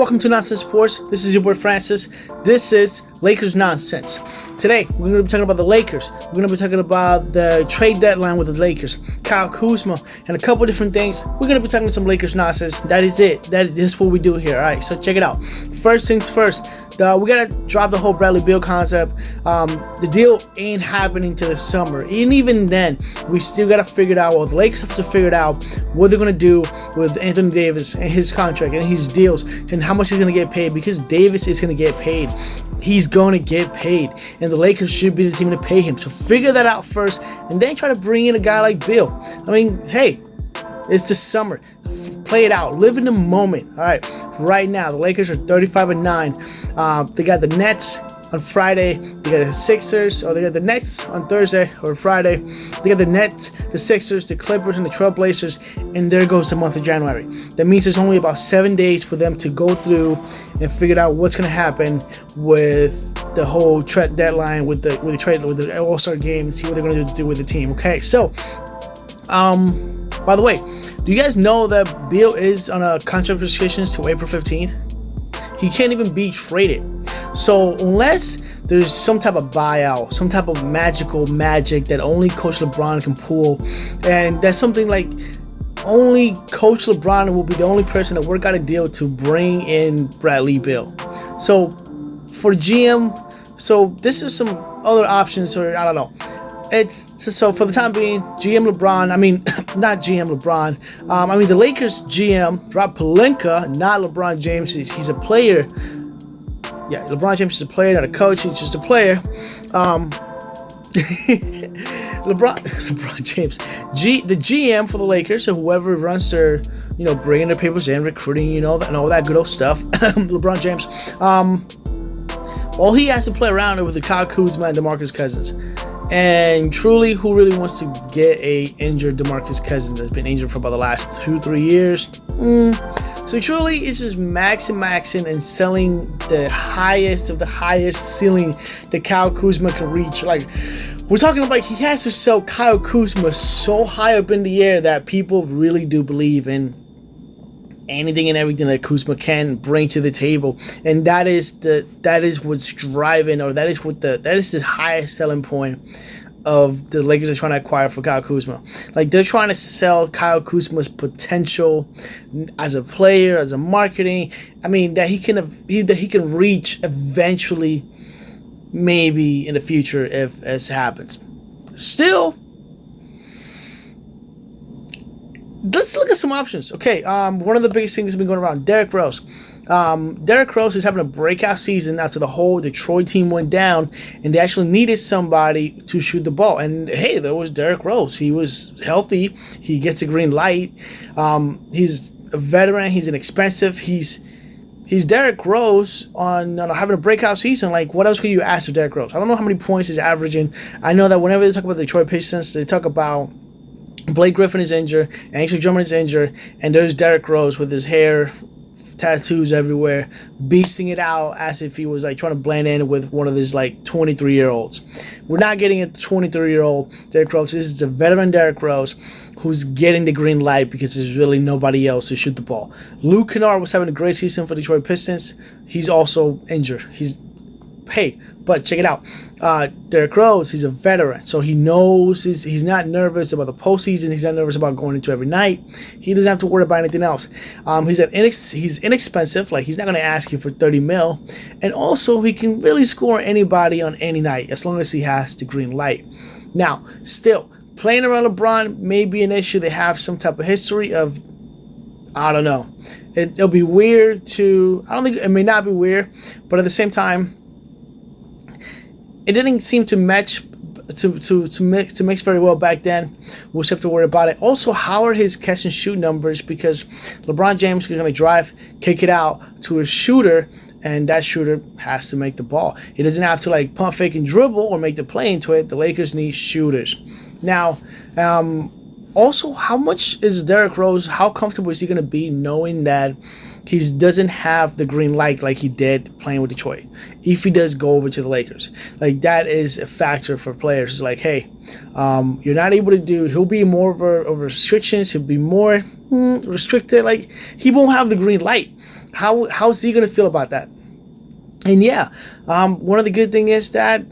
Welcome to Nonsense Sports. This is your boy Francis. This is Lakers Nonsense. Today, we're going to be talking about the Lakers. We're going to be talking about the trade deadline with the Lakers, Kyle Kuzma, and a couple different things. We're going to be talking some Lakers nonsense. That is it. That is what we do here. All right, so check it out. First things first, we got to drop the whole Bradley Beal concept. The deal ain't happening till the summer. And even then, we still got to figure it out. Well, the Lakers have to figure it out what they're going to do with Anthony Davis and his contract and his deals and how much he's going to get paid, because Davis is going to get paid. He's going to get paid, and the Lakers should be the team to pay him. So figure that out first, and then try to bring in a guy like Bill. I mean, hey, it's the summer. Play it out. Live in the moment. All right. Right now, the Lakers are 35-9. They got the Nets on Friday. They got the Sixers, or they got the Nets on Thursday or Friday. They got the Nets, the Sixers, the Clippers, and the Trailblazers, and there goes the month of January. That means there's only about 7 days for them to go through and figure out what's going to happen with the whole trade deadline, with the All-Star game, and see what they're going to do with the team. Okay, so by the way, do you guys know that Beal is on a contract restrictions till April 15th? He can't even be traded. So unless there's some type of buyout, some type of magic that only Coach LeBron can pull, and that's something like only Coach LeBron will be the only person to work out a deal to bring in Bradley Beal. So for GM, so this is some other options, or I don't know. So for the time being, GM LeBron, I mean, not GM LeBron, I mean the Lakers GM, Rob Pelinka, not LeBron James. He's a player. Yeah, LeBron James is a player, not a coach. He's just a player. LeBron James, the GM for the Lakers, so whoever runs their, bringing their papers in, recruiting, and all that good old stuff. LeBron James. Well, he has to play around with the Kyle Kuzma and DeMarcus Cousins. And truly, who really wants to get a injured DeMarcus Cousins that's been injured for about the last 2-3 years? So truly, it's just maxing and selling the highest of the highest ceiling that Kyle Kuzma can reach. Like, we're talking about, he has to sell Kyle Kuzma so high up in the air that people really do believe in anything and everything that Kuzma can bring to the table, and that is what's driving, or that is the highest selling point of the Lakers are trying to acquire for Kyle Kuzma. Like, they're trying to sell Kyle Kuzma's potential as a player, as a marketing. I mean, that he can reach eventually, maybe in the future, if it happens. Still, let's look at some options. Okay, one of the biggest things that's been going around, Derrick Rose. Derrick Rose is having a breakout season after the whole Detroit team went down, and they actually needed somebody to shoot the ball. And hey, there was Derrick Rose. He was healthy. He gets a green light. He's a veteran. He's inexpensive. He's Derrick Rose on having a breakout season. Like, what else could you ask of Derrick Rose? I don't know how many points he's averaging. I know that whenever they talk about the Detroit Pistons, they talk about Blake Griffin is injured, Andrew Drummond is injured, and there's Derrick Rose with his hair, tattoos everywhere, beasting it out as if he was like trying to blend in with one of his like 23-year-olds. We're not getting a 23-year-old Derrick Rose. This is a veteran Derrick Rose who's getting the green light because there's really nobody else to shoot the ball. Luke Kennard was having a great season for Detroit Pistons. He's also injured. But check it out. Derrick Rose, he's a veteran, so he knows he's not nervous about the postseason. He's not nervous about going into every night. He doesn't have to worry about anything else. He's inexpensive. Like, he's not going to ask you for $30 million, and also he can really score anybody on any night as long as he has the green light. Now, still playing around LeBron may be an issue. They have some type of history of, I don't know. It'll be weird to. I don't think it may not be weird, but at the same time, it didn't seem to match to mix very well back then. We'll have to worry about it. Also, how are his catch and shoot numbers? Because LeBron James is going to drive, kick it out to a shooter, and that shooter has to make the ball. He doesn't have to like pump, fake, and dribble or make the play into it. The Lakers need shooters. Now, also, how much is Derrick Rose? How comfortable is he going to be knowing that he doesn't have the green light like he did playing with Detroit? If he does go over to the Lakers, like, that is a factor for players. It's like, hey, you're not able to do. He'll be more of restrictions. He'll be more restricted. Like, he won't have the green light. How's he gonna feel about that? And yeah, one of the good thing is that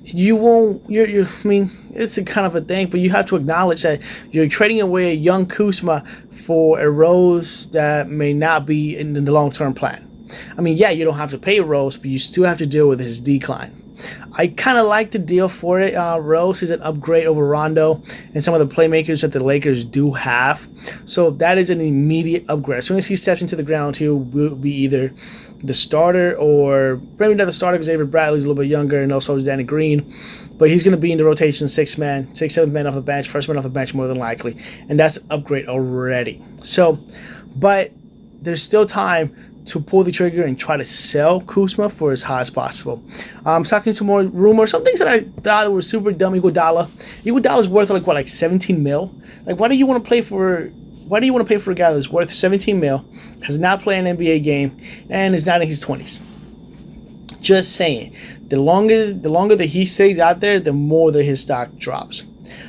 you won't. I mean, it's a kind of a thing, but you have to acknowledge that you're trading away a young Kuzma for a Rose that may not be in the long term plan. I mean, yeah, you don't have to pay Rose, but you still have to deal with his decline. I kind of like the deal for it. Rose is an upgrade over Rondo and some of the playmakers that the Lakers do have. So that is an immediate upgrade. As soon as he steps into the ground, he will be either the starter or maybe not the starter because Avery Bradley's a little bit younger and also Danny Green. But he's going to be in the rotation, 7 men off the bench, first man off the bench more than likely. And that's an upgrade already. So, but there's still time to pull the trigger and try to sell Kuzma for as high as possible. I'm talking some more rumors, some things that I thought were super dumb. Iguodala. Iguodala's worth like 17 mil. Like, why do you want to pay for a guy that's worth 17 mil, has not played an NBA game, and is not in his 20s? Just saying. The longer that he stays out there, the more that his stock drops.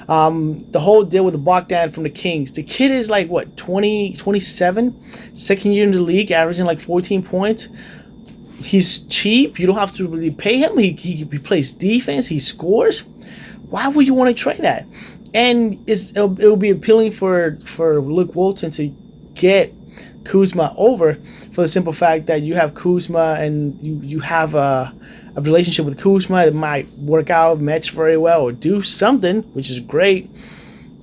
The whole deal with the Bogdan from the Kings. The kid is like, what, 27? Second year in the league, averaging like 14 points. He's cheap. You don't have to really pay him. He plays defense. He scores. Why would you want to trade that? And it'll be appealing for Luke Walton to get Kuzma over for the simple fact that you have Kuzma and you have a relationship with Kuzma that might work out, match very well, or do something, which is great.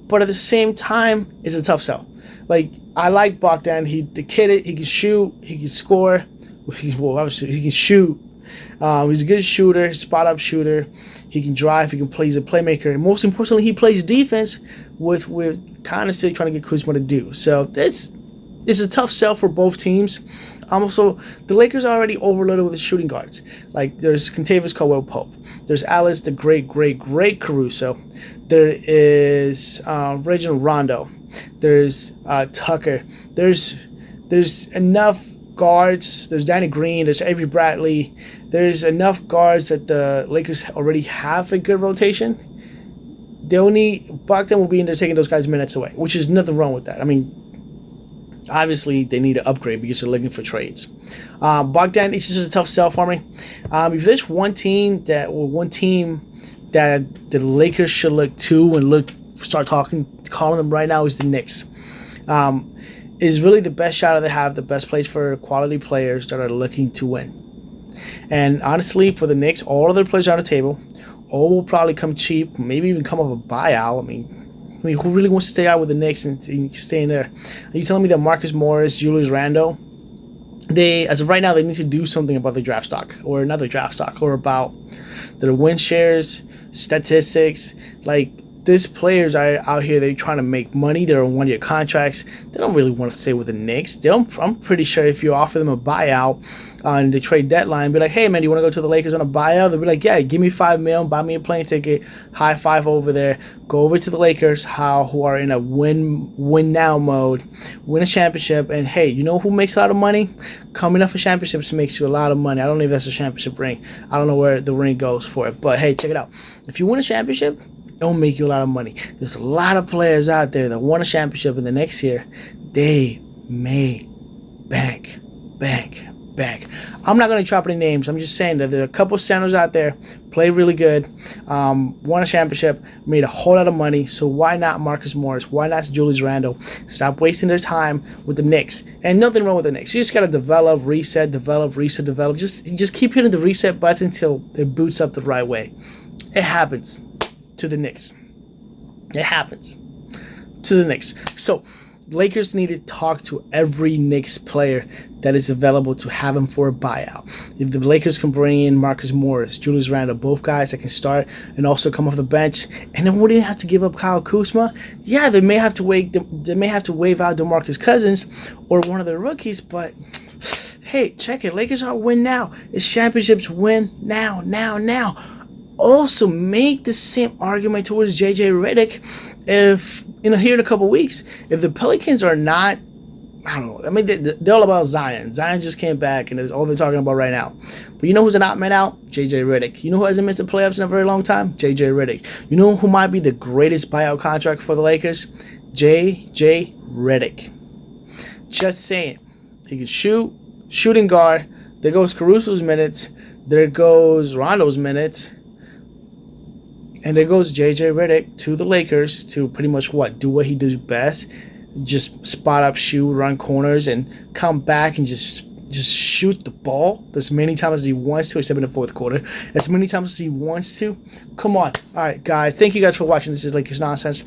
But at the same time, it's a tough sell. Like, I like Bogdan. He can shoot, he can score. Obviously, he can shoot. He's a good shooter, spot up shooter. He can drive. He can play. He's a playmaker. And most importantly, he plays defense with kind of still trying to get Kuzma to do. So this is a tough sell for both teams. Also, the Lakers are already overloaded with the shooting guards. Like, there's Kentavious Caldwell-Pope. There's Alice, the great Caruso. There is Reginald Rondo. There's Tucker. There's enough guards. There's Danny Green. There's Avery Bradley. There's enough guards that the Lakers already have a good rotation. Bogdan will be in there taking those guys' minutes away, which is nothing wrong with that. I mean, obviously, they need to upgrade because they're looking for trades. Bogdan, it's just a tough sell for me. If there's one team that the Lakers should look to and calling them right now is the Knicks. Is really the best shot they have, the best place for quality players that are looking to win. And honestly, for the Knicks, all of their players are on the table. All will probably come cheap, maybe even come off a buyout. I mean, who really wants to stay out with the Knicks and stay in there? Are you telling me that Marcus Morris, Julius Randle, as of right now, they need to do something about the draft stock or another draft stock or about their win shares, statistics? Like, these players are out here, they're trying to make money. They're on one-year contracts. They don't really want to stay with the Knicks. I'm pretty sure if you offer them a buyout on the trade deadline, be like, hey, man, you want to go to the Lakers on a buyout? They'll be like, yeah, give me $5 million, buy me a plane ticket, high five over there, go over to the Lakers, who are in a win now mode, win a championship, and hey, you know who makes a lot of money? Coming off of championships makes you a lot of money. I don't know if that's a championship ring. I don't know where the ring goes for it, but hey, check it out. If you win a championship, it'll make you a lot of money. There's a lot of players out there that won a championship in the next year. They may bank. I'm not going to drop any names. I'm just saying that there are a couple centers out there, played really good, won a championship, made a whole lot of money. So why not Marcus Morris? Why not Julius Randle? Stop wasting their time with the Knicks. And nothing wrong with the Knicks. You just got to develop. Just keep hitting the reset button until it boots up the right way. It happens to the Knicks. It happens to the Knicks. So Lakers need to talk to every Knicks player that is available to have him for a buyout. If the Lakers can bring in Marcus Morris, Julius Randle, both guys that can start and also come off the bench, and then wouldn't have to give up Kyle Kuzma. Yeah, they may have to wave out DeMarcus Cousins or one of their rookies, but hey, check it. Lakers are win now. It's championships win now. Also, make the same argument towards JJ Redick. If here in a couple weeks, if the Pelicans are not, I don't know. I mean, they're all about Zion. Zion just came back, and it's all they're talking about right now. But you know who's not been out? JJ Redick. You know who hasn't missed the playoffs in a very long time? JJ Redick. You know who might be the greatest buyout contract for the Lakers? JJ Redick. Just saying. He can shoot. shooting guard. There goes Caruso's minutes. There goes Rondo's minutes. And there goes JJ Redick to the Lakers to pretty much do what he does best. Just spot up, shoot, run corners, and come back and just shoot the ball as many times as he wants to, except in the fourth quarter. As many times as he wants to. Come on. All right, guys. Thank you guys for watching. This is Lakers Nonsense.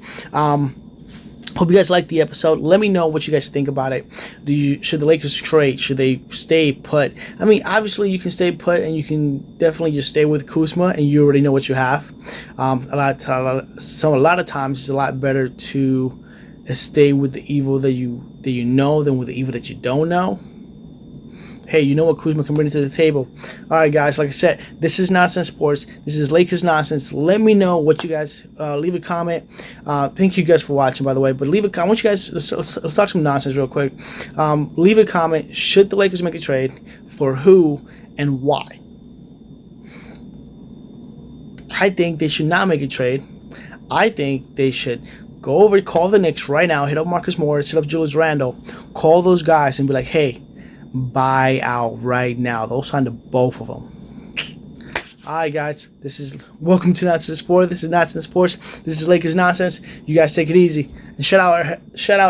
Hope you guys liked the episode. Let me know what you guys think about it. Should the Lakers trade? Should they stay put? I mean, obviously you can stay put, and you can definitely just stay with Kuzma, and you already know what you have. A lot of times it's a lot better to stay with the evil that you know than with the evil that you don't know. Hey, you know what Kuzma can bring to the table. All right, guys, like I said, this is Nonsense Sports. This is Lakers Nonsense. Let me know what you guys, leave a comment. Thank you guys for watching, by the way, but leave a comment. I want you guys, let's talk some nonsense real quick. Leave a comment. Should the Lakers make a trade? For who and why? I think they should not make a trade. I think they should go over, call the Knicks right now, hit up Marcus Morris, hit up Julius Randle, call those guys and be like, hey, buy out right now. They'll sign to both of them. Alright, guys. Welcome to Nonsense Sports. This is Nonsense Sports. This is Lakers Nonsense. You guys take it easy. And shout out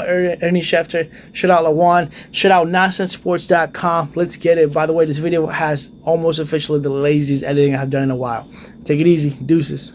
Ernie Schefter. Shout out Lawan. Shout out NonsensSports.com. Let's get it. By the way, this video has almost officially the laziest editing I've done in a while. Take it easy. Deuces.